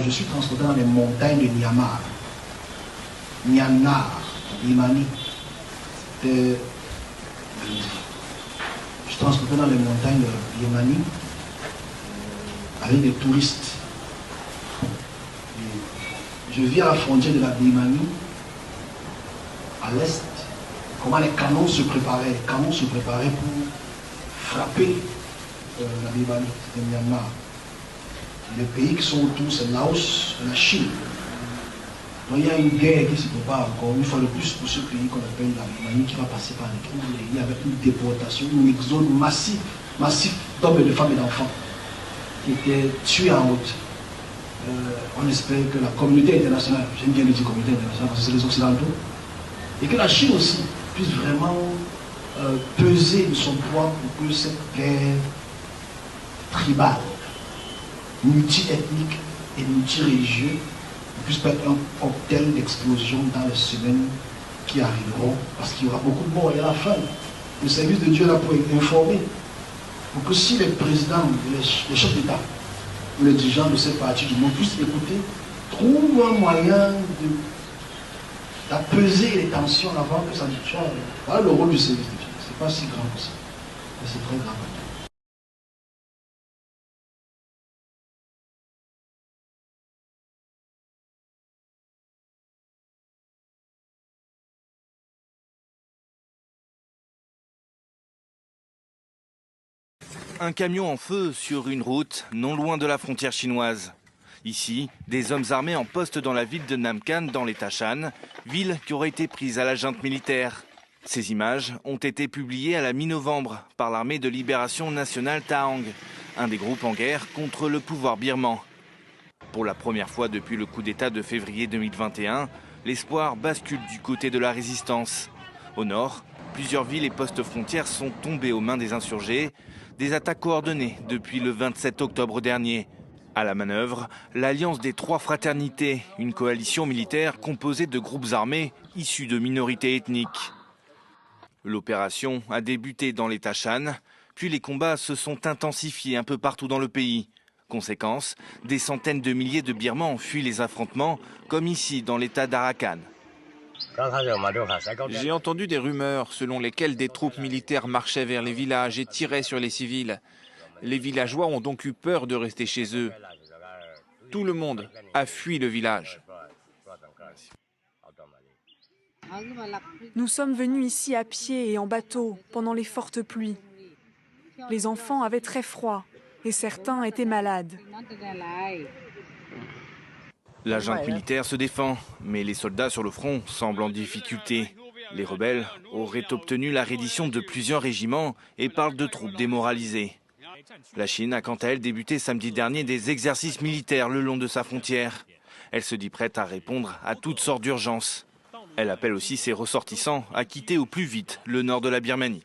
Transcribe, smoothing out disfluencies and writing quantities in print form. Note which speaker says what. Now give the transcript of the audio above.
Speaker 1: Je suis transporté dans les montagnes de Myanmar, Myanmar, Birmanie. Je suis transporté dans les montagnes de Birmanie avec des touristes. Je vis à la frontière de la Birmanie, à l'est. Comment les canons se préparaient, pour frapper la Birmanie, le Myanmar. Les pays qui sont autour, c'est Laos et la Chine. Donc il y a une guerre qui se prépare encore une fois de plus pour ce pays qu'on appelle la Birmanie, qui va passer par les trous. Il y avait une déportation, une exode massive d'hommes et de femmes et d'enfants qui étaient tués en route. On espère que la communauté internationale, j'aime bien le dire communauté internationale parce que c'est les Occidentaux, et que la Chine aussi puisse vraiment peser de son poids pour que cette guerre tribale, multi-ethnique et multi-religieux puisse pas être un cocktail d'explosion dans les semaines qui arriveront, parce qu'il y aura beaucoup de morts et à la fin. Le service de Dieu est là pour informer, pour que si les présidents, les chefs d'État, ou les dirigeants de cette partie du monde puissent écouter, trouvent un moyen d'apaiser les tensions avant que ça ne soit. Voilà le rôle du service de Dieu. C'est pas si grand que ça, mais c'est très grave.
Speaker 2: Un camion en feu sur une route non loin de la frontière chinoise. Ici, des hommes armés en poste dans la ville de Nam Can, dans l'état Shan, ville qui aurait été prise à la junte militaire. Ces images ont été publiées à la mi-novembre par l'armée de libération nationale Tahang, un des groupes en guerre contre le pouvoir birman. Pour la première fois depuis le coup d'État de février 2021, l'espoir bascule du côté de la résistance. Au nord, plusieurs villes et postes frontières sont tombés aux mains des insurgés. Des attaques coordonnées depuis le 27 octobre dernier. À la manœuvre, l'Alliance des Trois Fraternités, une coalition militaire composée de groupes armés issus de minorités ethniques. L'opération a débuté dans l'état Shan, puis les combats se sont intensifiés un peu partout dans le pays. Conséquence, des centaines de milliers de Birmans ont fui les affrontements, comme ici dans l'état d'Arakan.
Speaker 3: J'ai entendu des rumeurs selon lesquelles des troupes militaires marchaient vers les villages et tiraient sur les civils. Les villageois ont donc eu peur de rester chez eux. Tout le monde a fui le village.
Speaker 4: Nous sommes venus ici à pied et en bateau pendant les fortes pluies. Les enfants avaient très froid et certains étaient malades.
Speaker 2: La junte militaire se défend, mais les soldats sur le front semblent en difficulté. Les rebelles auraient obtenu la reddition de plusieurs régiments et parlent de troupes démoralisées. La Chine a quant à elle débuté samedi dernier des exercices militaires le long de sa frontière. Elle se dit prête à répondre à toutes sortes d'urgences. Elle appelle aussi ses ressortissants à quitter au plus vite le nord de la Birmanie.